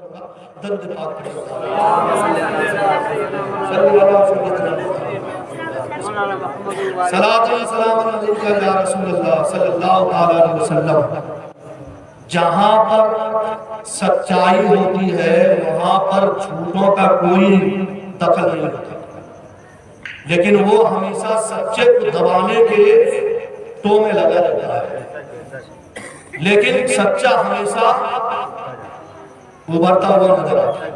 درود پاک پڑھیں۔ صلاۃ و سلام علیک یا رسول اللہ صلی اللہ علیہ وسلم۔ جہاں پر سچائی ہوتی ہے وہاں پر جھوٹوں کا کوئی دخل نہیں ہوتا، لیکن وہ ہمیشہ سچے کو دبانے کے ٹو میں لگا رہتا ہے، لیکن سچا ہمیشہ ابھرتا ہوا نظر آتا ہے۔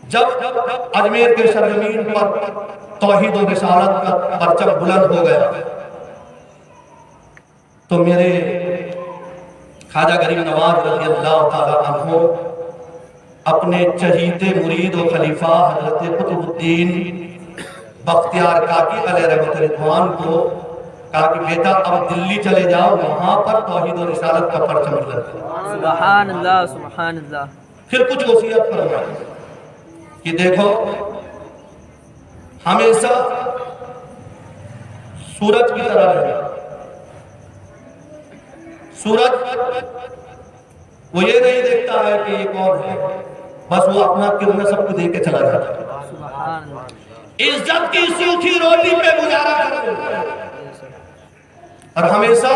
جب اجمیر کے سرزمین پر توحید و رسالت کا پرچم بلند ہو گیا تو میرے خواجہ غریب نواز رضی اللہ تعالیٰ عنہ اپنے چہیتے مرید و خلیفہ حضرت قطب الدین بختیار کاکی علیہ رحمۃ رضوان کو کہا کہ بیٹا اب دلی چلے جاؤ، وہاں پر توحید و رسالت کا پرچم بلند کرو۔ سبحان اللہ سبحان اللہ۔ پھر کچھ وصیت فرمائی کہ دیکھو ہمیشہ سورج کی طرح رہے۔ سورج وہ یہ نہیں دیکھتا ہے کہ یہ کون ہے، بس وہ اپنا کرنا سب کو دے کے چلا جاتا ہے۔ سبحان اللہ۔ عزت کی سوکھی روٹی پہ گزارا کرتے اور ہمیشہ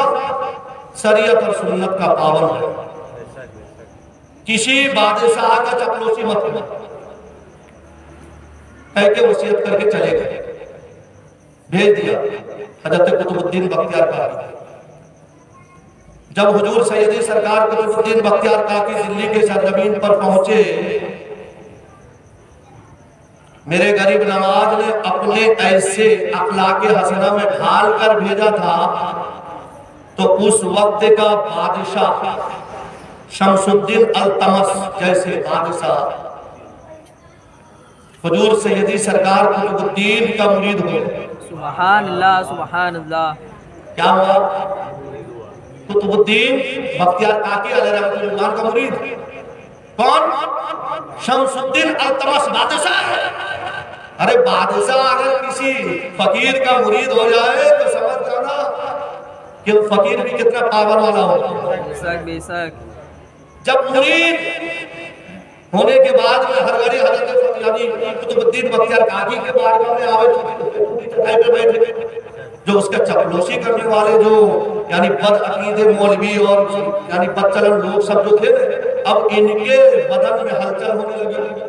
شریعت اور سنت کا پابند ہے۔ کسی بادشاہ کا چپلوسی مت کرو، کہہ کے وصیت کر کے چلے گئے، بھیج دیا حضرت قطب الدین بختیار کاکی۔ جب حضور سیدی سرکار قطب الدین بختیار کاکی دلی کے سرزمین پر پہنچے، میرے غریب نواز نے اپنے ایسے اخلاق حسنہ میں ڈھال کر بھیجا تھا تو اس وقت کا بادشاہ شمس الدین التمس جیسے بادشاہ حضور سیدی سرکار قطب الدین کا مرید ہوئے۔ سبحان اللہ سبحان اللہ۔ کیا ہوا؟ قطب الدین بختیار کاکی علیہ رحمۃ اللہ کا مرید۔ کون؟ شمس الدین التمس بادشاہ ہے۔ ارے بادشاہ اگر کسی فقیر کا مرید ہو جائے تو سمجھ جانا کہ وہ فقیر بھی کتنا پاور والا ہوتا ہے۔ بے شک بے شک۔ جب مرید ہونے کے بعد میں ہر گھڑی حضرت یعنی قطب الدین بختیار کاکی کے بارگاہ میں آوے تو چٹائی پہ بیٹھے، جو اس کا چپلوسی کرنے والے جو یعنی بد عقیدے مولوی اور یعنی بد چلن لوگ سب جو تھے، اب ان کے بدن میں ہلچل ہونے لگی۔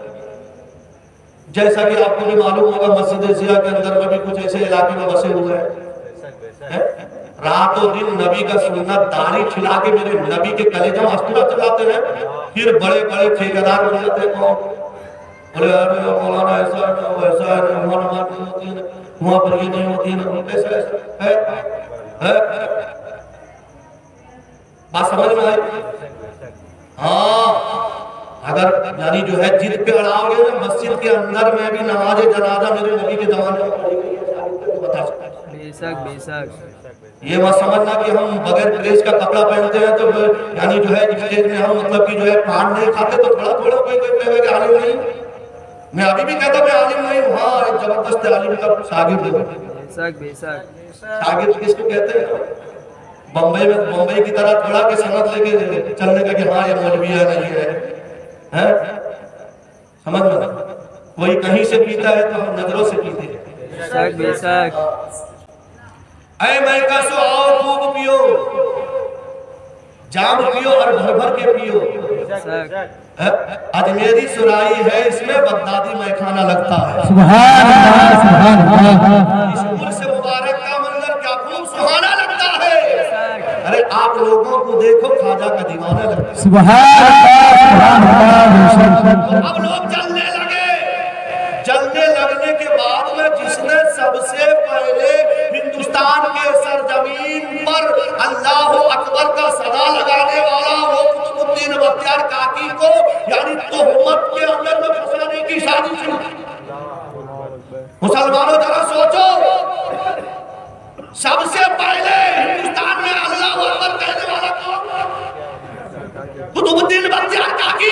جیسا کہ آپ کو بھی معلوم ہوگا مسجد ضیاء کے اندر میں بھی کچھ ایسے علاقے میں بسے ہوئے ہیں، رات و دن نبی کا سنت داڑھی کھلا کے میرے نبی کے کلیجہ مستورہ چلاتے ہیں، پھر بڑے بڑے ٹھیکیدار بن جاتے ہیں، بولے ارے مولانا ایسا ہے ویسا ہے، وہاں پر یہ نہیں ہوتی ہے، ایسا ایسا ہے۔ بات سمجھ میں آئی؟ ہاں اگر یعنی جو ہے جد پہ اڑاؤ گے نا، مسجد کے اندر میں بھی نماز جنازہ میرے نبی کے زمانے میں پڑھی گئی ہے، بتا سکتا ہے۔ بے شک بے شک۔ یہ مت سمجھنا کہ ہم بغیر پریس کا کپڑا پہنتے ہیں تو یعنی جو ہے اسٹیج میں ہم مطلب کہ جو ہے پان نہیں کھاتے تو تھوڑا تھوڑا کوئی کہے کہ عالم نہیں۔ میں ابھی بھی کہتا میں عالم نہیں ہوں، ہاں ایک زبردست عالم کا شاگرد ہوں۔ بے شک بے شک۔ شاگرد کس کو کہتے ہیں؟ بمبئی کی طرح تھوڑا کہ سند لے کے چلنے کا کہ ہاں یہ مولوی ہے نہیں ہے، سمجھ میں؟ کوئی کہیں سے پیتا ہے تو ہم نظروں سے پیتے ہیں۔ بے شک بے شک۔ اے میں کسو آؤ خوب پیو، جام پیو اور بھر بھر کے پیو۔ اجمیری سرائی ہے اس میں بغدادی میں کھانا لگتا ہے۔ سبحان اللہ سبحان اللہ۔ اس پور سے مبارک کا منظر کیا خوب سہانا لگتا ہے۔ ارے آپ لوگوں کو دیکھو خواجہ کا دیوانہ لگتا ہے۔ سبحان اللہ سبحان اللہ۔ اب لوگ جلنے لگے، جلنے لگنے کے بعد میں جس نے سب سے پہلے ہندوستان کے سرزمین پر اللہ اکبر کا صدا لگانے والا وہ قطب الدین بختیار کاکی کو یعنی تہمت کے اندر میں پھنسانے کی سازش کی۔ مسلمانوں ذرا سوچو، سب سے پہلے ہندوستان میں اللہ اکبر کہنے والا کون؟ قطب الدین بختیار کاکی۔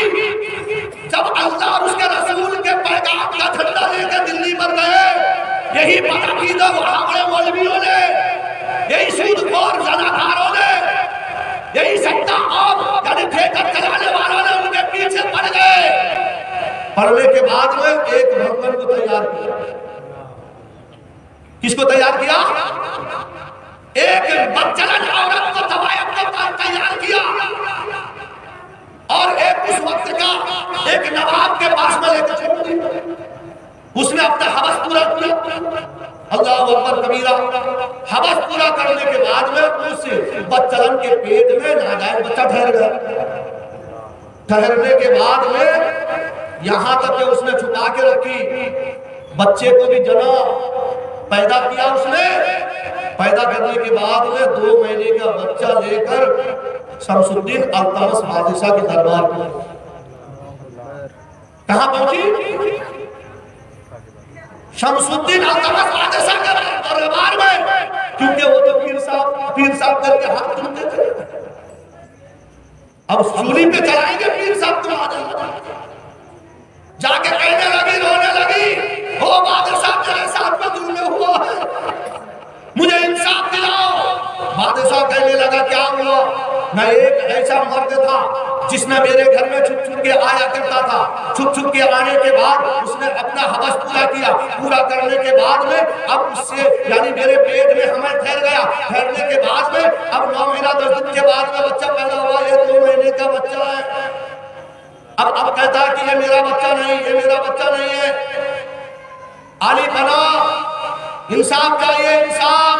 جب اللہ اور اس کے رسول کے پیغام کا جھنڈا لے کے دلی پر گئے، یہی بدعقیدہ وہابڑے مولویوں نے، یہی سود خور زناکاروں نے، یہی سکتہ عام یعنی ٹھیکر چلانے والوں نے پیچھے پڑ گئے. پڑھنے کے بعد میں ایک بھگوان کو تیار کیا. کس کو تیار کیا؟ ایک بدچلن عورت کو تیار کیا. اور ایک اس وقت کا ایک نواب کے پاس میں لے کر چلے. اس نے اپنا حوث پورا کیا. اللہ اکبر کبیرہ. حوث پورا کرنے کے بعد میں اس بدچلن کے پیٹ میں ناجائز بچہ ٹھہر گیا. ٹھہرنے کے بعد میں یہاں تک کہ اس نے چھپا کے رکھی. بچے کو بھی جنا پیدا کیا. اس نے پیدا کرنے کے بعد میں 2 مہینے کا بچہ لے کر شمس الدین التمش بادشاہ کے دربار میں. کہاں پہنچی؟ شمس الدین التمش بادشاہ کے دربار میں. کیونکہ وہ تو پیر صاحب کر کے ہاتھ چومتے تھے. اب سولی پہ چلائیں گے پیر صاحب تو آ جائیں. جا کے کہنے لگی، رونے لگی، او بادشاہ میرے ساتھ میں ظلم ہوا ہے، مجھے انصاف دلاؤ. بادشاہ کہنے لگا کیا ہوا؟ میں ایک ایسا مرد تھا جس نے میرے گھر میں چھپ چھپ کے آیا کرتا تھا. چھپ چھپ کے آنے کے بعد اس نے اپنا حوث پورا کیا. پورا کرنے کے بعد میں اب اس سے یعنی میرے پیٹ میں ہمیں ٹھہر گیا. ٹھہرنے کے بعد میں اب 9 مہینہ 10 دن کے بعد میں بچہ پیدا ہوا. یہ 2 مہینے کا بچہ ہے. اب کہتا ہے کہ یہ میرا بچہ نہیں، یہ میرا بچہ نہیں ہے. علی بنا انصاف چاہیے، انصاف.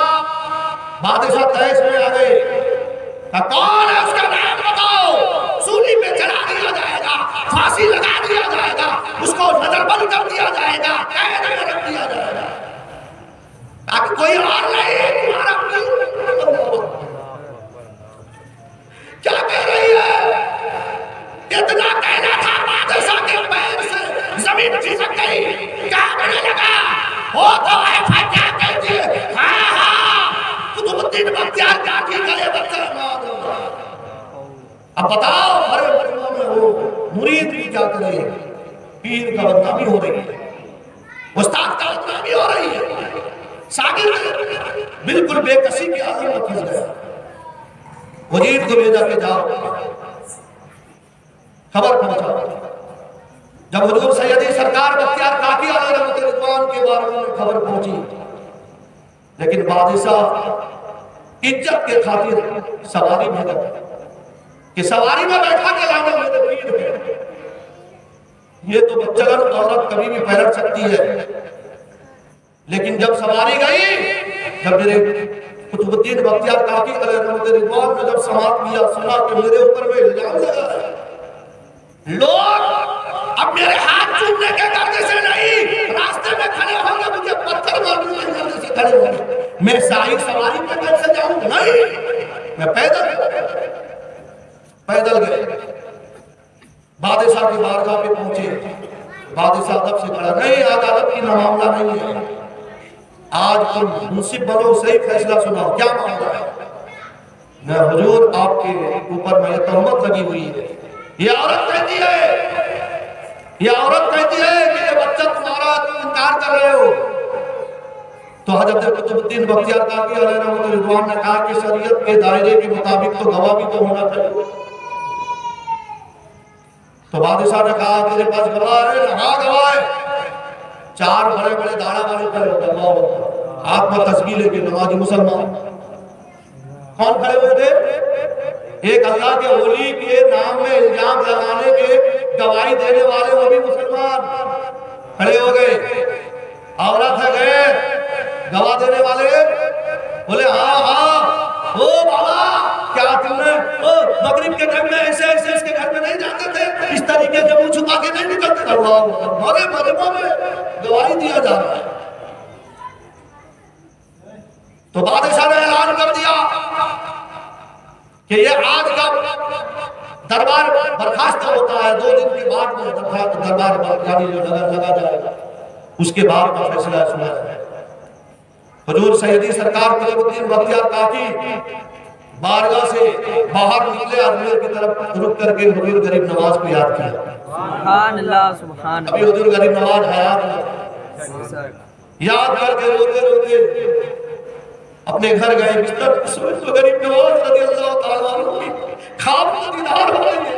بادشاہ تیس میں آ گئے. کون ہے اس کا نام بتاؤ. سولی پہ چلا دیا جائے گا، پھانسی لگا دیا جائے گا، اس کو نظر بند کر دیا جائے گا، قید میں رکھ دیا جائے گا تاکہ کوئی اور نہیں تمہارا کیا کہہ رہی ہے؟ اتنا کہنا تھا بادشاہ کے پیر سے زمین کھسک گئی. کیا کہنے لگا؟ وہ تو ایسا کیا کہتی ہے؟ ہاں ہاں قطب الدین بختیار کاکی کا یہ بچہ مار. اب بتاؤ ہر مجمع میں وہ مرید بھی کیا کرے؟ پیر کا بدنامی ہو رہی ہے، استاد کا بدنامی ہو رہی ہے. شاگرد بالکل بے کسی کے عالم میں پھنس گیا. وزیر کو بھیجا کہ جاؤ خبر پہنچا. جب حضور سیدی سرکار بختیار کاکی علیہ رحمت رضوان کے بارے میں خبر پہنچی، لیکن بادشاہ عزت کے خاطر سواری بھیجا کہ سواری میں بیٹھا کے لانا میرے پیر ہے. یہ تو بچگن عورت کبھی بھی پہنچ سکتی ہے. لیکن جب سواری گئی، جب میرے قطب الدین بختیار کاکی علیہ رحمت رضوان نے جب سماعت کیا، سنا کہ میرے اوپر میں الزام لگا ہے. لوگ اب میرے ہاتھ چومنے کے درد سے نہیں، راستے میں کھڑے ہوں گے مجھے پتھر مارنے کے درد سے کھڑے ہوں گے. میں ساری سواری پہ کیسے جاؤں؟ نہیں، میں پیدل گئے. بادشاہ کی بارگاہ پہ پہنچے. بادشاہ ادب سے کھڑا، نہیں عدالت کی معاملہ نہیں ہے، آج تم منصف بنو، صحیح فیصلہ سناؤ، کیا معاملہ ہے؟ میں حضور آپ کے اوپر میں یہ تہمت لگی ہوئی ہے. یہ عورت کہتی ہے کہ یہ بچہ تمہارا، تم انکار کر رہے ہو. تو حضرت قطب الدین بختیار کاکی علیہ رحمت رضوان نے کہا کہ شریعت کے دائرے کے مطابق تو گواہ بھی تو ہونا چاہیے. تو بادشاہ نے کہا میرے پاس گواہ ہے. ہاں گواہ ہے. 4 بڑے بڑے داڑھا والے کھڑے ہوتے ہیں، ہاتھ میں تسبیح لے کے نمازی مسلمان. کون کھڑے ہوئے تھے؟ ایک اللہ کے ولی کے نام میں الزام لگانے کے گواہی دینے والے وہ بھی مسلمان کھڑے ہو گئے. عورت ہے گئے گواہ دینے والے بولے ہاں او بابا کیا تم نے مغرب کے ٹائم میں ایسے اس کے گھر میں نہیں جاتے تھے، اس طریقے سے منہ چھپا کے نہیں نکلتے. اللہ ہمارے مجمع میں گواہی دیا جا رہا ہے. تو بادشاہ نے اعلان کر دیا کہ یہ آج کا دربار برخاست ہوتا ہے. 2 دن کے بعد میں دربار لگا جائے گا، اس کے بعد کا فیصلہ سنا ہے. حضور سیدی سرکار قطب الدین بختیار کاکی بارگاہ سے باہر نکلے، اجمیر کی طرف رک کر کے حضور غریب نواز کو یاد کیا. سبحان اللہ سبحان ابھی اللہ. حضور غریب نواز حیات ہے. یاد کر کے روتے روتے اپنے گھر گئے. بستر سوچ تو غریب نواز رضی اللہ تعالیٰ عنہ کی خواب کا دیدار ہو رہی ہے.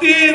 3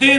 3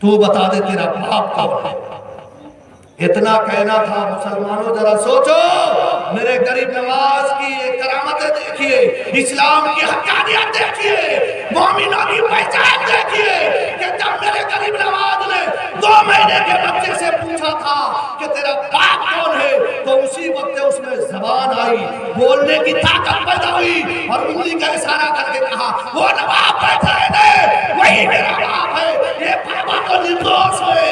تو بتا دے تیرا باپ کون ہے؟ اتنا کہنا تھا۔ مسلمانوں ذرا سوچو، میرے غریب نواز کی یہ کرامتیں دیکھیے، اسلام کی حقانیت دیکھیے، مومنوں کی پہچان دیکھیے کہ جب میرے غریب نواز نے 2 مہینے کے بچے سے پوچھا تھا کہ تیرا باپ کون ہے، تو اسی وقت اس میں زبان آئی، بولنے کی طاقت پیدا ہوئی اور انگلی کا اشارہ کر کے کہا وہ نواب بیٹھا ہے وہی میرا باپ ہے، یہ بابا تو نردوش ہے۔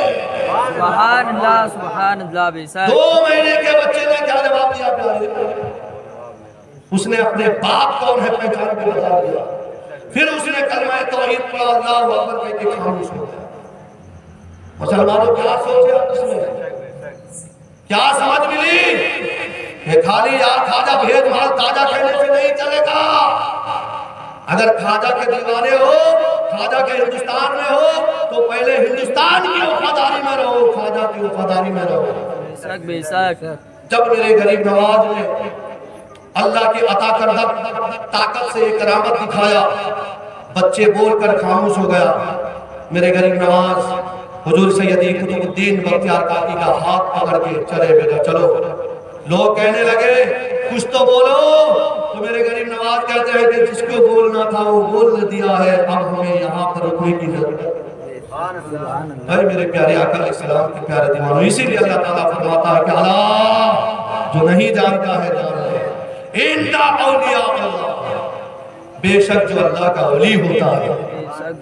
سبحان اللہ بے شک۔ 2 مہینے کے بچے نے کیا جواب دیا پیارے؟ اس نے اپنے باپ کون ہے پہچان کے بتا دیا۔ پھر اس نے کلمہ توحید پڑھا، اللہ اکبر کہہ کے خاموش ہو گیا۔ مسلمانوں کیا سوچے آپ اس میں؟ کیا سمجھ ملی کہ خالی یار خواجہ بھید مال تاجہ کہنے سے نہیں چلے گا؟ اگر خواجہ کے دیوانے ہو، خواجہ کے ہندوستان میں ہو تو پہلے ہندوستان کی وفاداری میں رہو، خواجہ کی وفاداری میں رہو۔ بے شک۔ جب میرے غریب نواز نے اللہ کی عطا کردہ طاقت سے ایک کرامت دکھایا، بچے بول کر خاموش ہو گیا۔ میرے غریب نواز حضور سیدی قطب الدین بختیار کاکی کا ہاتھ پکڑ کے چلے بیٹا چلو۔ لوگ کہنے لگے کچھ تو بولو، تو میرے غریب نواز کہتے ہیں کہ جس کو بولنا تھا وہ بول دیا ہے، اب ہمیں یہاں پر رکنے کی ضرورت ہے۔ بھائی میرے پیارے آقا علیہ السلام کے پیارے دیوانوں، اسی لیے اللہ تعالیٰ فرماتا ہے کہ اللہ جو نہیں جانتا ہے جان لے، اندا اولیاء اللہ، بے شک جو اللہ کا ولی ہوتا ہے،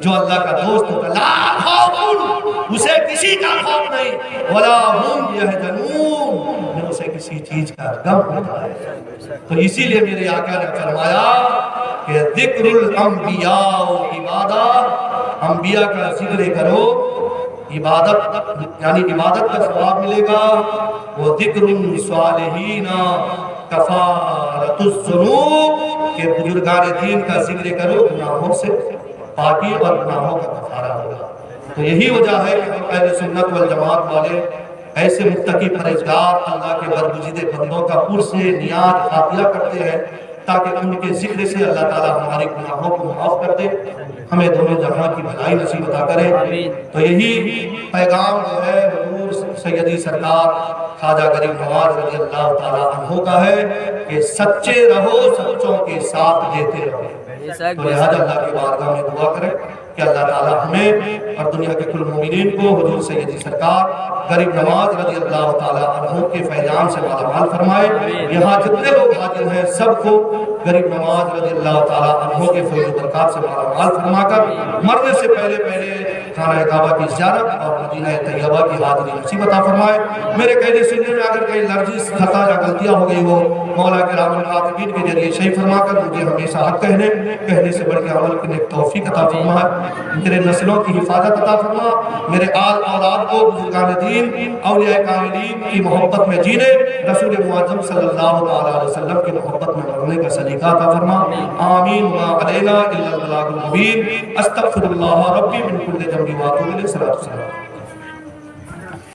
جو اللہ کا دوست ہوتا ہے، لا خوف، اسے کسی کا خوف نہیں، ولا هم يحزنون، نہ اسے کسی چیز کا غم ہوتا ہے۔ تو اسی لیے میرے آقا نے فرمایا کہ ذکر الانبیاء عبادت، انبیاء کا ذکر کرو، عبادت یعنی عبادت کا ثواب ملے گا۔ وہ ذکر الصالحین کفارۃ الذنوب، کہ بزرگان دین کا ذکر کرو گناہوں سے پاکی اور گناہوں کا کفارہ ہوگا۔ تو یہی وجہ ہے کہ ہم اہل سنت والجماعت والے ایسے متقی پرہیزگار اللہ کے برگزیدہ بندوں کا پرس نیاز خاطرہ کرتے ہیں تاکہ ان کے ذکر سے اللہ تعالیٰ ہمارے گناہوں کو معاف کر دے، ہمیں دونوں جہاں کی بھلائی نصیب عطا کرے۔ تو یہی پیغام جو ہے حضور سیدی سرکار خواجہ غریب نواز رضی اللہ تعالیٰ عنہ کا ہے کہ سچے رہو، سچوں کے ساتھ دیتے رہو۔ تو لہذا اللہ کی بارگاہ میں دعا کریں کہ اللہ تعالیٰ ہمیں اور دنیا کے کل مومنین کو حضور سیدی سرکار غریب نواز رضی اللہ تعالیٰ عنہ کے فیضان سے مالا مال فرمائے۔ یہاں جتنے لوگ حاضر ہیں سب کو غریب نواز رضی اللہ تعالیٰ عنہ کے فیض و برکات سے مالا مال فرما کر مرنے سے پہلے خانہ کعبہ کی زیارت اور مدینہ طیبہ کی حاضری نصیب عطا فرمائے۔ میرے کہنے سننے میں اگر کہیں لرزش، خطا یا غلطیاں ہو گئی ہو، مولا کرام الکاتبین کے ذریعے صحیح فرما کر مجھے ہمیشہ حق کہنے سے بڑھ کے عمل کرنے کی توفیق عطا فرما، میرے نسلوں کی حفاظت عطا فرما، میرے آل اولاد کو بزرگان دین اولیاء کاملین کی محبت میں جینے، رسول معظم صلی اللہ علیہ وسلم کی محبت میں مرنے کا سلیقہ عطا فرما۔ آمین وما علینا الا البلاغ المبین۔ استغفر اللہ ربی من کل ذنب واتوب الیہ۔ صلی اللہ علیہ وسلم۔